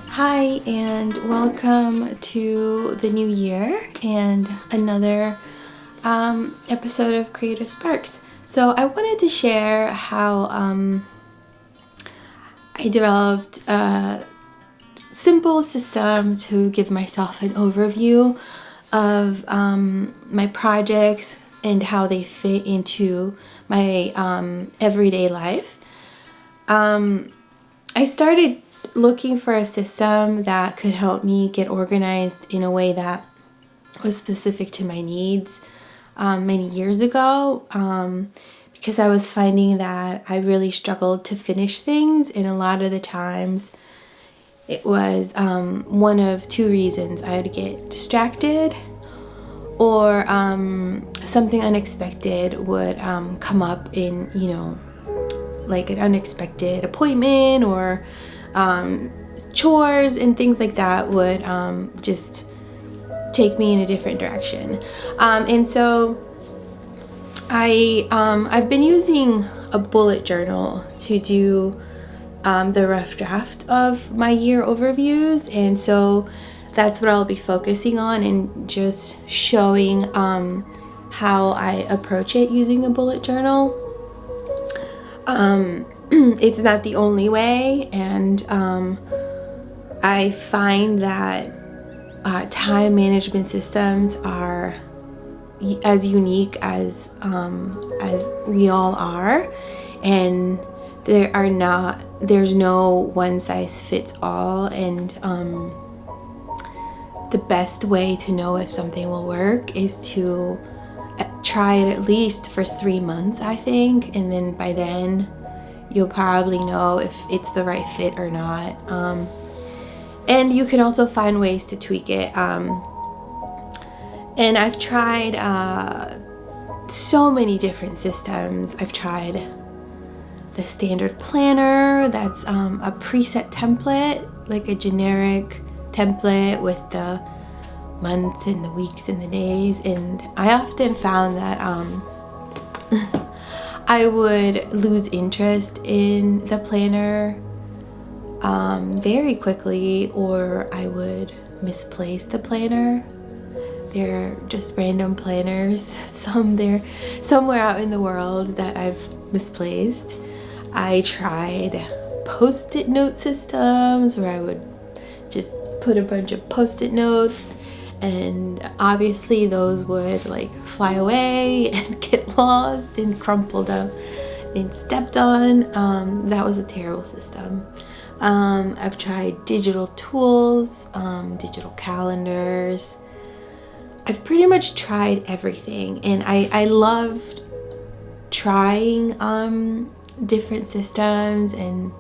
Hi, and welcome to the new year and another episode of Creative Sparks. So I wanted to share how I developed a simple system to give myself an overview of my projects and how they fit into my everyday life. I started looking for a system that could help me get organized in a way that was specific to my needs many years ago, because I was finding that I really struggled to finish things, and a lot of the times it was one of two reasons. I would get distracted, or something unexpected would come up in, like an unexpected appointment or chores and things like that would just take me in a different direction. And so I've been using a bullet journal to do the rough draft of my year overviews, and so that's what I'll be focusing on and just showing how I approach it using a bullet journal. It's not the only way, and I find that time management systems are as unique as we all are, and there's no one size fits all, and the best way to know if something will work is to try it at least for 3 months, I think, and then by then you'll probably know if it's the right fit or not. And you can also find ways to tweak it. And I've tried so many different systems. I've tried the standard planner, that's a preset template, like a generic template with the months and the weeks and the days, and I often found that I would lose interest in the planner very quickly, or I would misplace the planner. They're just random planners. They're somewhere out in the world that I've misplaced. I tried post-it note systems where I would just put a bunch of post-it notes, and obviously those would like fly away and get lost and crumpled up and stepped on. That was a terrible system. I've tried digital tools, digital calendars. I've pretty much tried everything, and I loved trying different systems and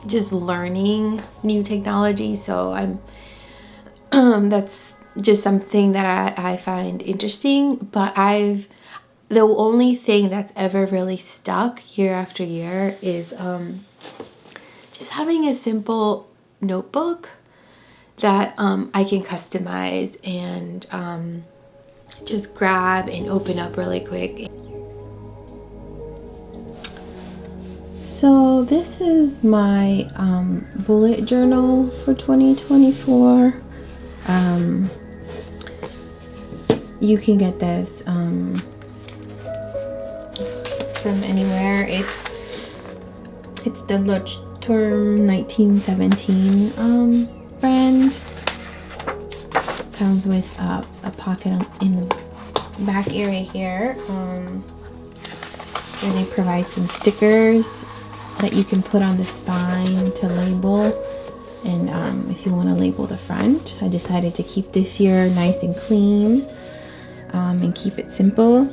just learning new technology. So that's just something that I find interesting, but the only thing that's ever really stuck year after year is just having a simple notebook that I can customize and just grab and open up really quick. So this is my bullet journal for 2024. You can get this from anywhere. It's the Leuchtturm 1917 brand. Comes with a pocket in the back area here, where they provide some stickers that you can put on the spine to label, and if you want to label the front. I decided to keep this year nice and clean, and keep it simple,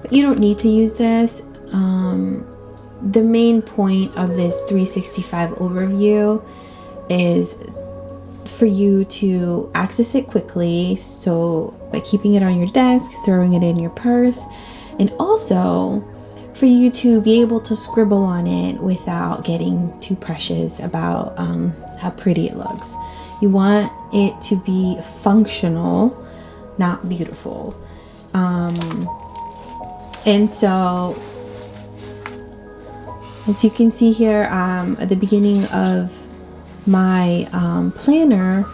but you don't need to use this. The main point of this 365 overview is for you to access it quickly, so by keeping it on your desk, throwing it in your purse, and also for you to be able to scribble on it without getting too precious about how pretty it looks. You want it to be functional, not beautiful. And so As you can see here, at the beginning of my planner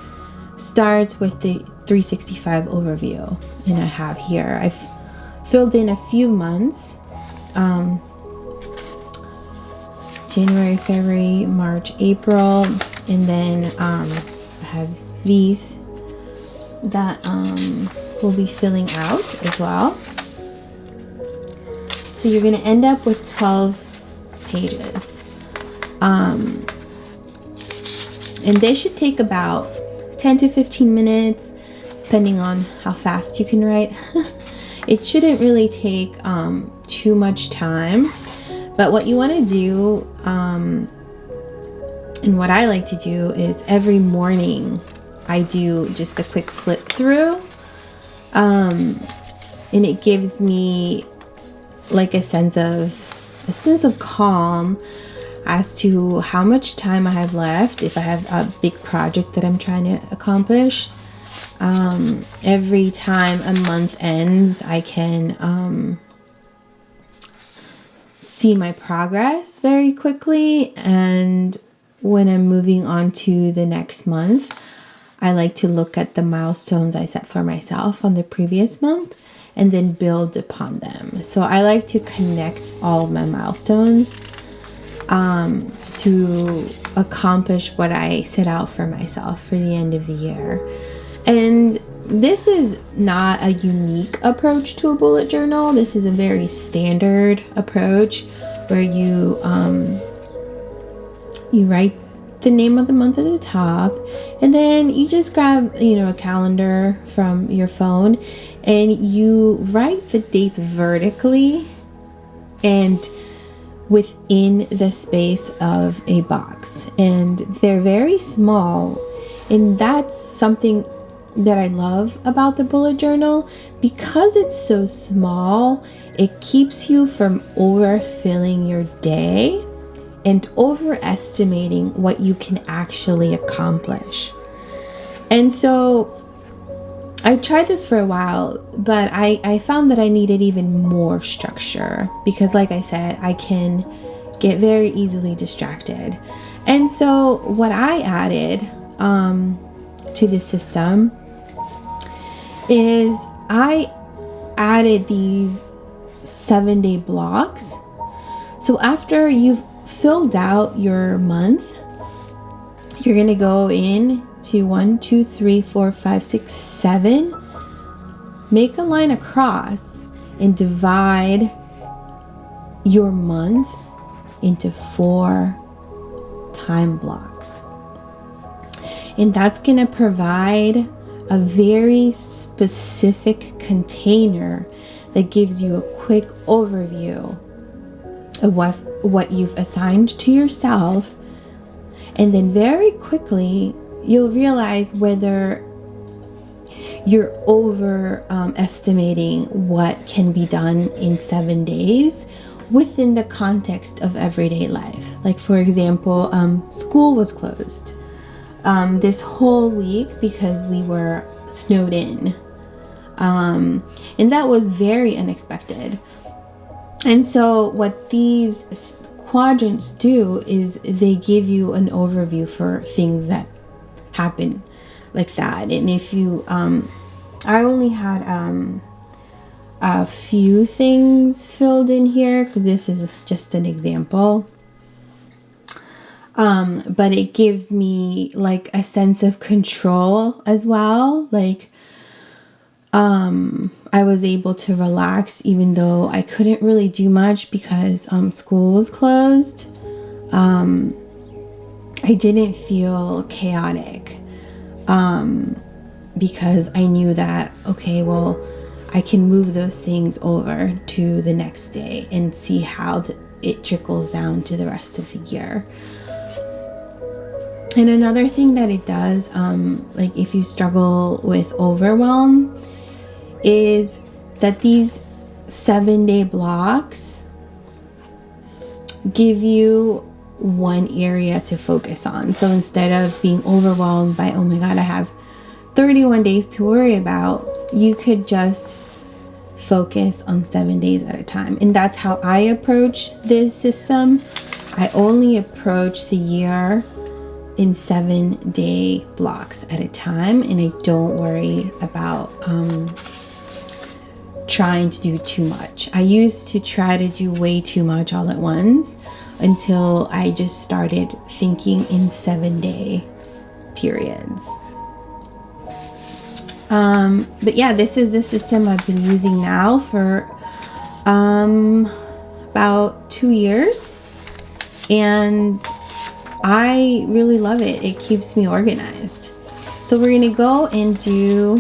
starts with the 365 overview, and I have here, I've filled in a few months, January, February, March, April, and then I have these that we'll be filling out as well. So you're going to end up with 12 pages. And they should take about 10 to 15 minutes, depending on how fast you can write. It shouldn't really take too much time. But what you want to do, and what I like to do, is every morning I do just a quick flip through. And it gives me like a sense of calm as to how much time I have left if I have a big project that I'm trying to accomplish. Every time a month ends, I can see my progress very quickly, and when I'm moving on to the next month, I like to look at the milestones I set for myself on the previous month and then build upon them. So I like to connect all of my milestones to accomplish what I set out for myself for the end of the year. And this is not a unique approach to a bullet journal. This is a very standard approach where you write the name of the month at the top, and then you just grab, a calendar from your phone and you write the dates vertically and within the space of a box, and they're very small. And that's something that I love about the bullet journal. Because it's so small, it keeps you from overfilling your day and overestimating what you can actually accomplish. And so I tried this for a while, but I found that I needed even more structure because, like I said, I can get very easily distracted. And so what I added to this system is I added these 7-day blocks. So after you've filled out your month, you're going to go in to 1, 2, 3, 4, 5, 6, 7. Make a line across and divide your month into 4 time blocks. And that's going to provide a very specific container that gives you a quick overview of what you've assigned to yourself. And then very quickly you'll realize whether you're estimating what can be done in 7 days within the context of everyday life. Like, for example, school was closed this whole week because we were snowed in, and that was very unexpected. And so what these quadrants do is they give you an overview for things that happen like that. And if you I only had a few things filled in here because this is just an example, but it gives me like a sense of control as well. Like I was able to relax even though I couldn't really do much because school was closed. I didn't feel chaotic because I knew that, okay, well, I can move those things over to the next day and see how it trickles down to the rest of the year. And another thing that it does, like if you struggle with overwhelm, is that these 7-day blocks give you one area to focus on. So instead of being overwhelmed by, oh my God, I have 31 days to worry about, you could just focus on 7 days at a time. And that's how I approach this system. I only approach the year in 7-day blocks at a time, and I don't worry about trying to do too much. I used to try to do way too much all at once until I just started thinking in 7-day periods. But yeah, this is the system I've been using now for about 2 years, and I really love it. It keeps me organized. So we're gonna go and do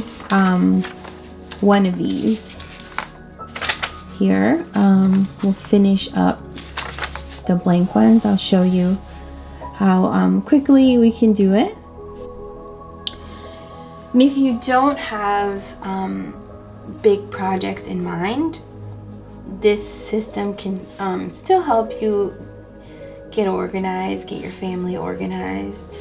one of these here. We'll finish up the blank ones. I'll show you how quickly we can do it. And if you don't have big projects in mind, this system can still help you get organized, get your family organized.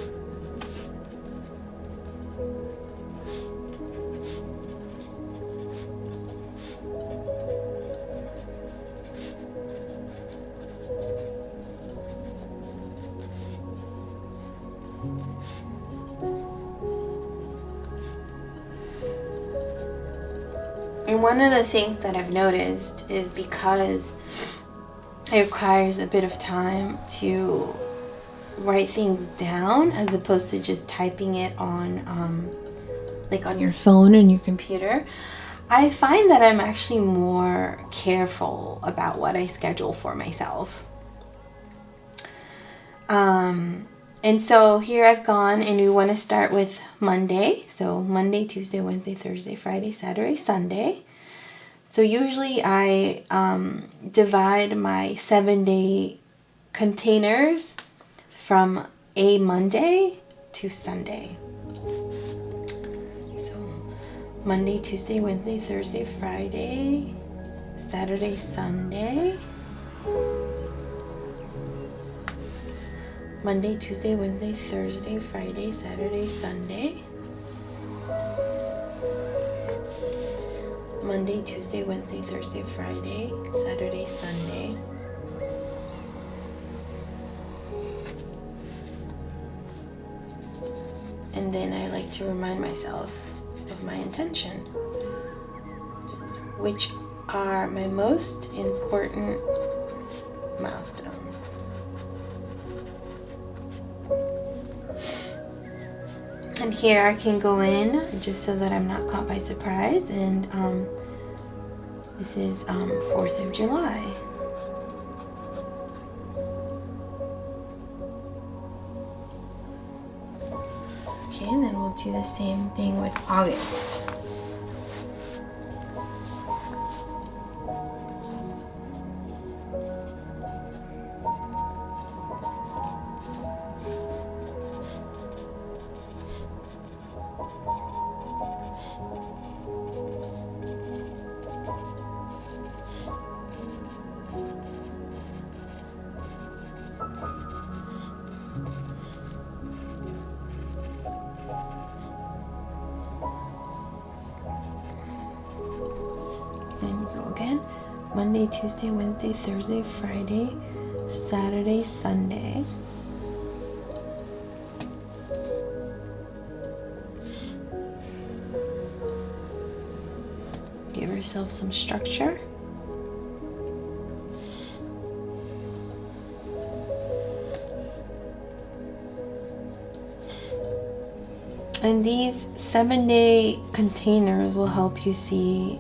And one of the things that I've noticed is because it requires a bit of time to write things down as opposed to just typing it on like on your phone and your computer, I find that I'm actually more careful about what I schedule for myself. And so here I've gone, and we want to start with Monday. So Monday, Tuesday, Wednesday, Thursday, Friday, Saturday, Sunday. So usually I divide my 7-day containers from a Monday to Sunday. So Monday, Tuesday, Wednesday, Thursday, Friday, Saturday, Sunday. Monday, Tuesday, Wednesday, Thursday, Friday, Saturday, Sunday. Monday, Tuesday, Wednesday, Thursday, Friday, Saturday, Sunday. And then I like to remind myself of my intention, which are my most important milestones. And here I can go in just so that I'm not caught by surprise, and this is 4th of July. Okay, and then we'll do the same thing with August. And we go again. Monday, Tuesday, Wednesday, Thursday, Friday, Saturday, Sunday. Give yourself some structure. And these 7-day containers will help you see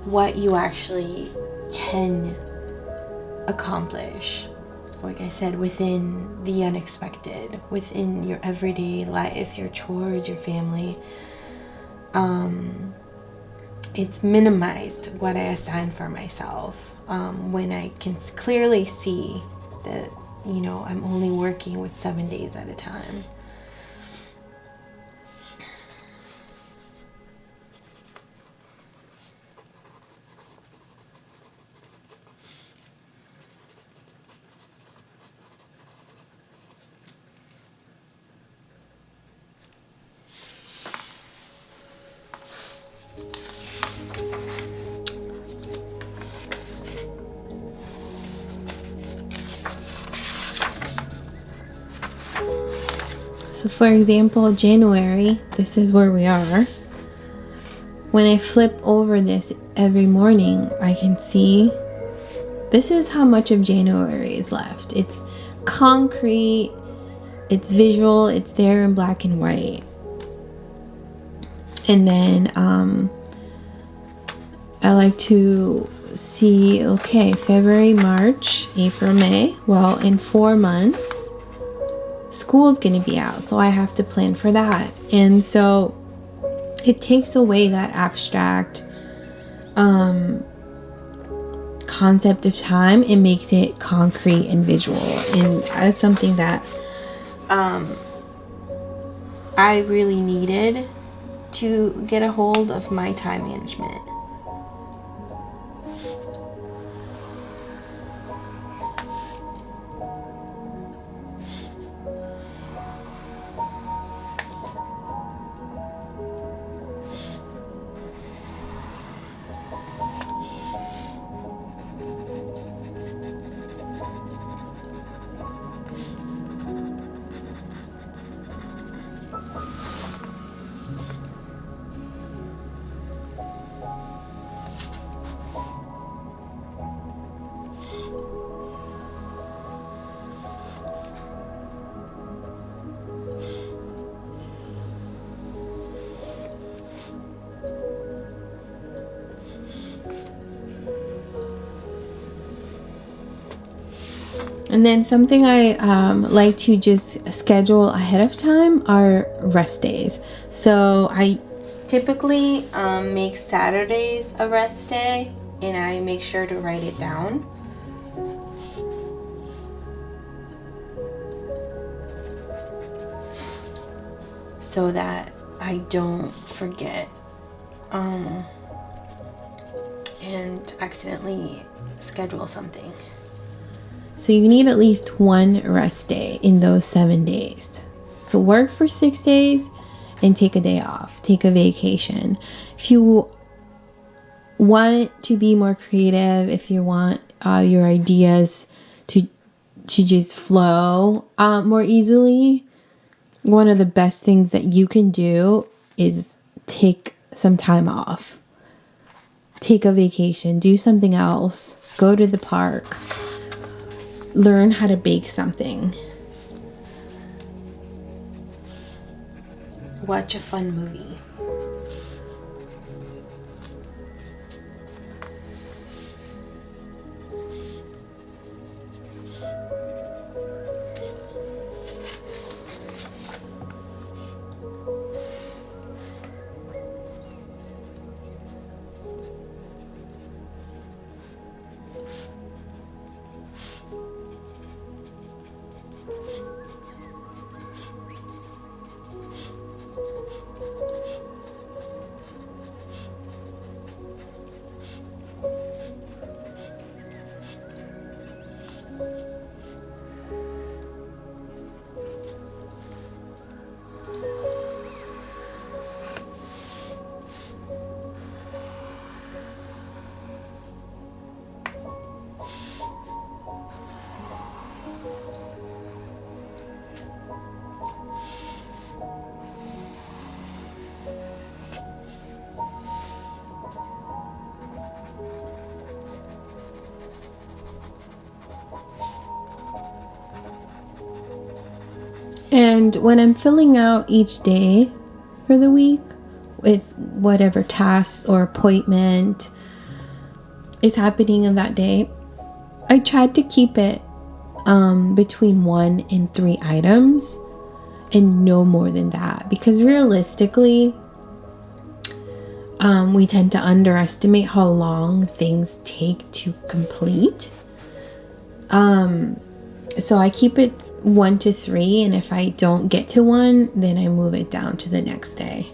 what you actually can accomplish. Like I said, within the unexpected, within your everyday life, your chores, your family. It's minimized what I assign for myself when I can clearly see that, you know, I'm only working with 7 days at a time. So for example, January, this is where we are. When I flip over this every morning, I can see this is how much of January is left. It's concrete, it's visual, it's there in black and white. And then I like to see, okay, February, March, April, May. Well, in 4 months, school's gonna be out, so I have to plan for that. And so it takes away that abstract concept of time and makes it concrete and visual. And that's something that I really needed to get a hold of my time management. And then something I like to just schedule ahead of time are rest days. So I typically make Saturdays a rest day, and I make sure to write it down. So that I don't forget and accidentally schedule something. So you need at least one rest day in those 7 days. So work for 6 days and take a day off. Take a vacation. If you want to be more creative, if you want your ideas to just flow more easily, one of the best things that you can do is take some time off. Take a vacation. Do something else. Go to the park. Learn how to bake something. Watch a fun movie. And when I'm filling out each day for the week with whatever task or appointment is happening in that day, I try to keep it between 1 and 3 items and no more than that, because realistically we tend to underestimate how long things take to complete. So I keep it 1 to 3, and if I don't get to 1, then I move it down to the next day.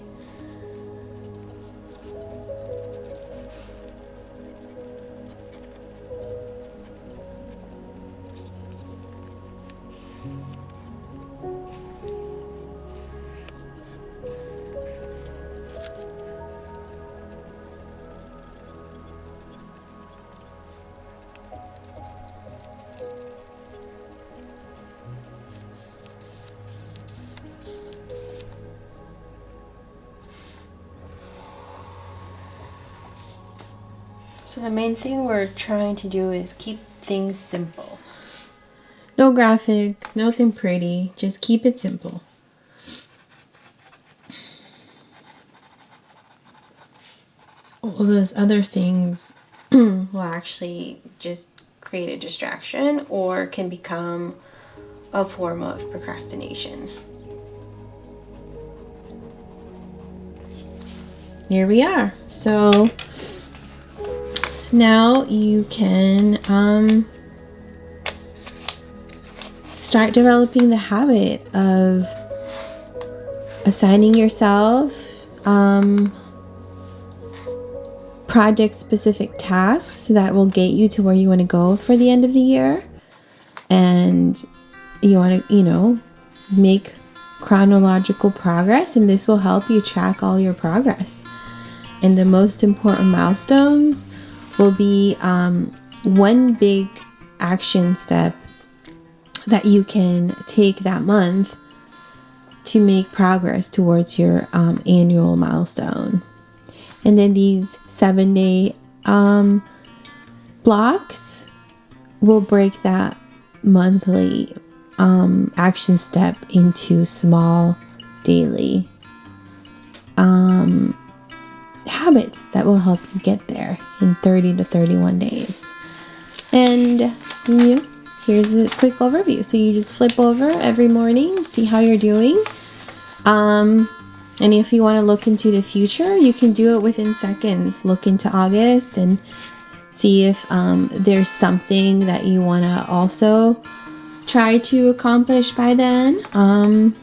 So the main thing we're trying to do is keep things simple. No graphic, nothing pretty, just keep it simple. All those other things will actually just create a distraction or can become a form of procrastination. Here we are. So now you can start developing the habit of assigning yourself project-specific tasks that will get you to where you want to go for the end of the year. And you want to, make chronological progress, and this will help you track all your progress. And the most important milestones will be one big action step that you can take that month to make progress towards your annual milestone. And then these 7-day blocks will break that monthly action step into small daily habits that will help you get there in 30 to 31 days. And here's a quick overview. So you just flip over every morning, see how you're doing. And if you want to look into the future, you can do it within seconds. Look into August and see if there's something that you want to also try to accomplish by then.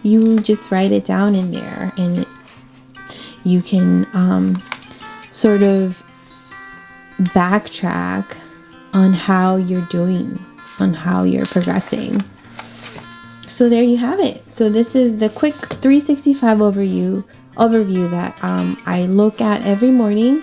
You just write it down in there, and you can sort of backtrack on how you're doing, on how you're progressing. So there you have it. So this is the quick 365 overview that I look at every morning